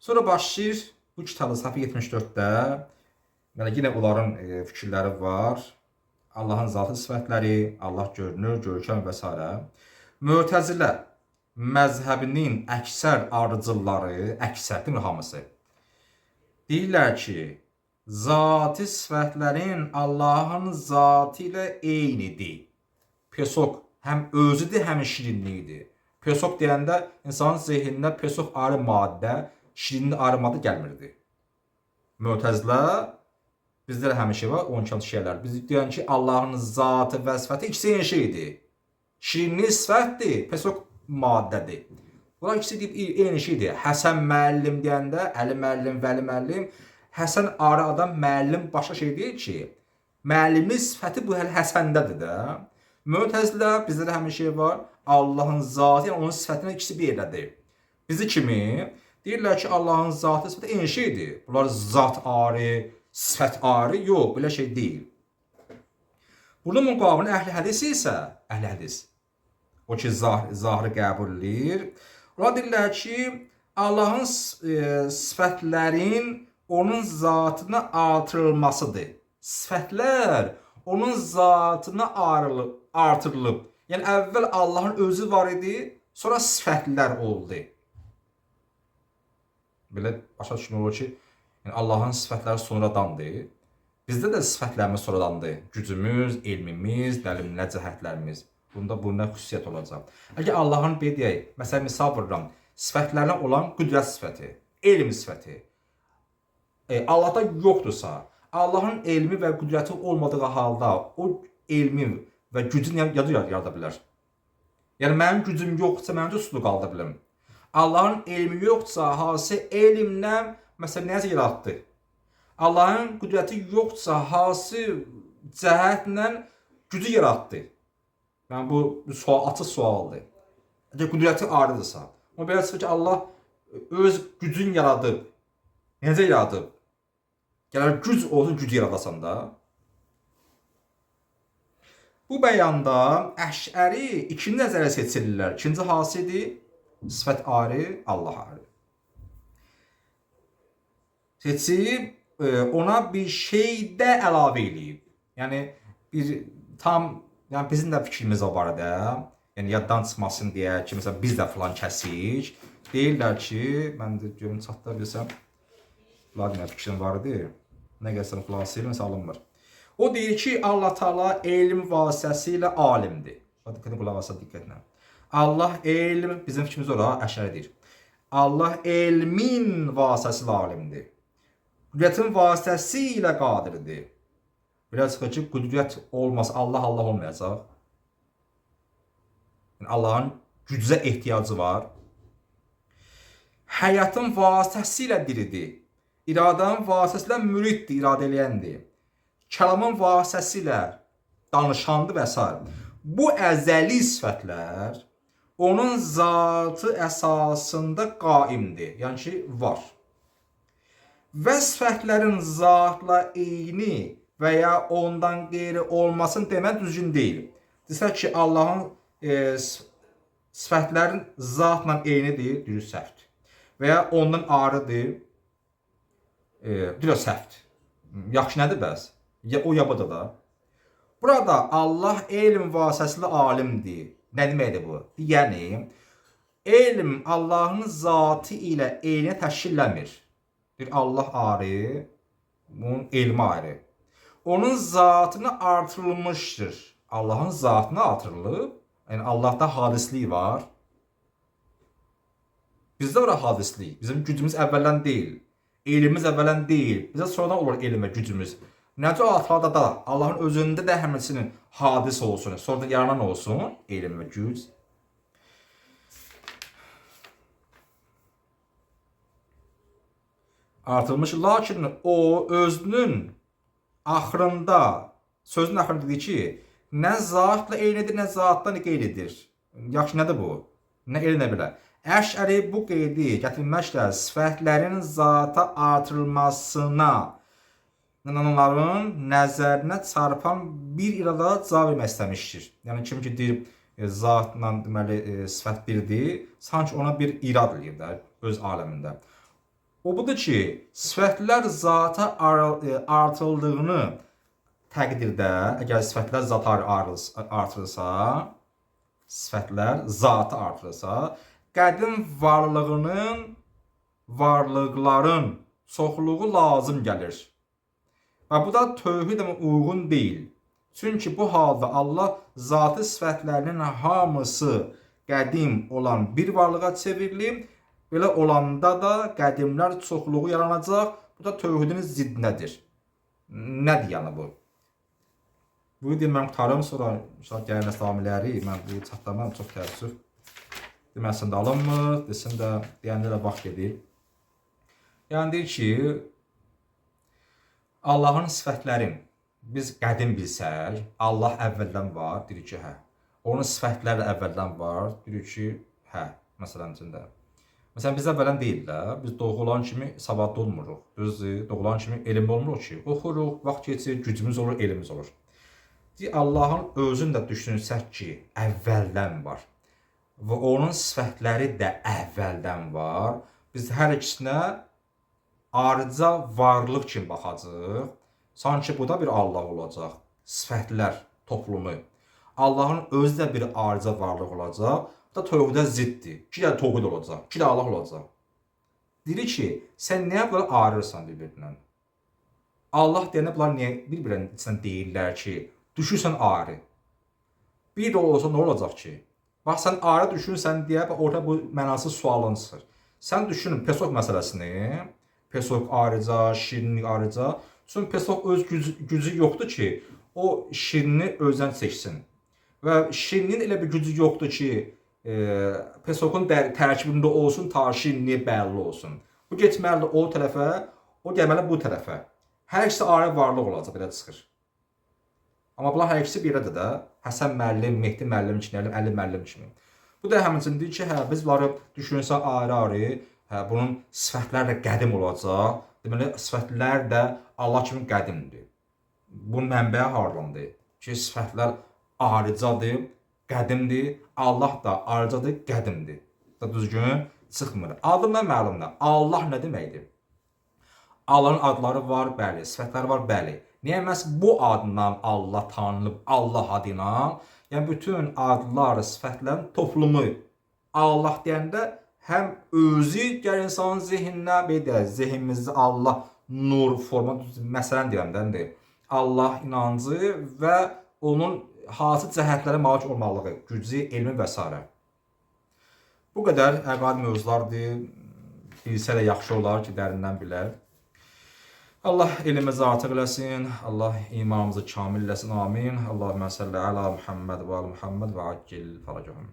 Sonra başlayır bu kitabı səhifə 74-də. Yəni yenə onların fikirləri var. Allahın zatı sifətləri, Allah görünür, görkəm və s. Mötəzilə məzhəbinin əksər ardıcılları, əksər deyil hamısı, deyirlər ki, zati sifətlərin Allahın zatı ilə eynidir. Pesok həm özüdür, həm şirinliyidir. Pesok deyəndə insanın zehninə pesok ayrı maddə, şirinli ayrı maddə gəlmirdi. Mötəzilə bizdə həmişə var, 12 şeylər. Biz deyən ki, Allahın zatı və sifəti ikisi eyni şeydir. Şirinlik sifətdir, pesok maddədir. Bunlar ikisi eyni şeydir. Həsən müəllim deyəndə, Əli müəllim, Vəli müəllim, Həsən ayrı adam, müəllim başqa şey deyil ki. Müəllimin sifəti bu Həsəndədir də. Mötəzilə bizdə də həmin şey var. Allahın zatı, yəni onun sifətinə ikisi bir yerlədir. Bizi kimi deyirlər ki, Allahın zatı, sifəti eyni şeydir. Bunlar zat ayrı, sifət ayrı, yox, belə şey deyil. Bunun müqabilində əhl-i hədis isə, əhl-i hədis, o ki, zahiri qəbul edir. Onlar deyirlər ki, Allahın sifətlərin onun zatına artırılmasıdır. Sifətlər onun zatına artırılıb. Yəni, əvvəl Allahın özü var idi, sonra sifətlər oldu. Belə başa düşmək olur ki, yəni Allahın sifətləri sonradandır. Bizdə də sifətlərimiz sonradandır. Gücümüz, elmimiz, dəlimlə cəhətlərimiz. Bunda bu nə xüsusiyyət olacaq. Əgər Allahın bir deyək, məsələn, misal vururam, sifətlərinə olan qüdrət sifəti, elm sifəti Allahda yoxdursa, Allahın elmi və qüdrəti olmadığı halda o elmi və gücünü yarada bilər. Yəni, mənim gücüm yoxdursa, mənim də üstünlük qaldı bilim. Allahın elmi yoxdursa, hansı elmlə, məsələn, nəsə yaratdı. Allahın qüdrəti yoxdursa, hansı cəhətlə gücü yaratdı. Yəni, bu açıq sualdır. Əgər qüdrəti ayrıdırsa, o belə çıxır ki, Allah öz gücünü yaradıb. Necə yaradıb? Gələr güc olsun, gücü yaradasan da. Bu bəyanda Əşəri ikinci nəzərə seçilirlər. İkinci hasidir, sifət ayrı, Allah ayrı. Seçib, ona bir şey də əlavə edib. Yəni, bizim də fikrimiz o barədə. Yəni, yaddan çıxmasın deyə ki, məsələn, biz də filan kəsik. Deyirlər ki, mən də görüm çatda bilsəm, Vladimir fikrim var idi. Nə gəlsən xülasıyla məsələ alınmır. O deyir ki, Allah Teala elm vasitəsilə alimdir. Diqqətlə qulaq asın diqqətlə. Allah elm, bizim fikrimiz ora Əşəridir. Allah elmin vasitəsilə alimdir. Qüdrətin vasitəsilə qadirdir. Biraz çıxır ki, qüdrət olmasa Allah olmayacaq. Yəni, Allahın gücə ehtiyacı var. Həyatın vasitəsilə diridir. İradanın vasitəsilə müriddir, iradə eləyəndir. Kəlamın vasitəsilə danışandır və s. Bu əzəli sifətlər onun zatı əsasında qaimdir. Yəni ki, var. Və sifətlərin zatla eyni və ya ondan qeyri olmasını demək düzgün deyil. Desək ki, Allahın sifətlərin zatla eynidir, dürüst səhvdir. Və ya ondan ayrıdır, dürüst səhvdir. Yaxşı nədir bəs? O yabadır da. Burada Allah elm vasitəsilə alimdir. Nə deməkdir bu? Yəni, elm Allahın zatı ilə eyni təşkilləmir. Bir Allah ayrı, bunun elmi ayrı. Onun zatına artırılmışdır. Allahın zatına artırılıb. Yəni, Allahda hadislik var. Bizdə var hadislik. Bizim gücümüz əvvəldən deyil. Elmimiz əvvəldən deyil. Bizə sonradan olur elm və gücümüz. Necə atlarda da Allahın özündə də həmçinin hadis olsun, sonradan yaranan olsun elm və güc. Artırılmış, lakin o özünün axırında, sözün axırında dedi ki, nə zatla eynidir, nə zatdan qeyridir. Yaxşı, nədir bu? Nə el, nə belə. Əşəri bu qeydi gətirməklə sifətlərin zata artırılmasına onların nəzərinə çarpan bir irada cavab vermək istəmişdir. Yəni, kim ki deyir, zatla deməli, sifət birdir, sanki ona bir irad eləyir də öz aləmində. O budur ki, sifətlər zata artıldığını təqdirdə, əgər sifətlər zata artırılsa, sifətlər zatı artırılsa, qədim varlıqların çoxluğu lazım gəlir. Və bu da tövhidə uyğun deyil. Çünki bu halda Allah zatı sifətlərinin hamısı qədim olan bir varlığa çevrilib, belə olanda da qədimlər çoxluğu yaranacaq. Bu da tövhidin ziddinədir. Nədir yəni bu? Bu deyim, mən qutarım, sonra gələn əslamiləri, mən bu çatlamam, çox təəssüf. Deməsin də alınmır, desin də, deyəndə də vaxt gedir. Yəni deyir ki, Allahın sifətlərin biz qədim bilsək, Allah əvvəldən var, deyir ki, hə. Onun sifətləri əvvəldən var, deyir ki, hə, məsələn içində. Məsələn, biz əvvələn deyil də, biz doğulan kimi savadlı olmuruq. Düzdür, doğulan kimi elmli olmuruq ki, oxuruq, vaxt keçir, gücümüz olur, elmimiz olur. Deyir, Allahın özünü də düşünsək ki, əvvəldən var. Və onun sifətləri də əvvəldən var. Biz hər ikisinə ayrıca varlıq kimi baxacaq. Sanki bu da bir Allah olacaq. Sifətlər toplumu. Allahın özü də bir ayrıca varlıq olacaq. Bu da tövhidə ziddir. İki də tövhid olacaq. İki də Allah olacaq. Deyir ki, sən niyə belə ayrılırsan bir-birindən? Allah deyəndə bunlar niyə bir-birinin içindən deyirlər ki, düşürsən ayrı. Bir də olsa nə olacaq ki? Bax, sən ayrı düşünsən deyə orada bu mənasız sualın çıxır. Sən düşünün Pesok məsələsini. Pesok ayrıca, şirinlik ayrıca. Çünki Pesok öz gücü yoxdur ki, o şirini özdən seçsin. Və şirinin elə bir gücü yoxdur ki, Pesokun tərkibində olsun, ta şirinliyi bəlli olsun. Bu getməli o tərəfə, o gəlməli bu tərəfə. Hər ikisi ayrı varlıq olacaq, belə çıxır. Amma bunlar hər ikisi birədir də. Həsən müəllim, Mehdi müəllim kimi, Əli müəllim kimi. Bu da həmçinin deyir ki, hə, biz bunları düşünsə ayrı-ayrı, hə, bunun sifətləri də qədim olacaq. Deməli, sifətlər də Allah kimi qədimdir. Bunun mənbəyi hardandır? Ki, sifətlər ayrıcadır, qədimdir. Allah da ayrıcadır, qədimdir. Da düzgün çıxmır. Adımdan məlumdur. Allah nə deməkdir? Allahın adları var, bəli. Sifətləri var, bəli. Niyə məhz bu adından Allah tanınıb, Allah adına? Yəni, bütün adlar, sifətlərin toplumu. Allah deyəndə həm özü gəlir insanın zihninə, bir də zihnimizdə Allah nur forma, məsələn deyəndə Allah inancı və onun hansı cəhətlərə malik olmalığı, gücü, elmi və s. Bu qədər əqaid mövzulardır. Bilsə də yaxşı olar ki, dərindən bilər. Allah elimizi artıq eləsin. Allah imanımızı kamil eləsin. Amin. Allahümmə səlli əla Muhammed və əl Muhammed və accil fərəcəhum.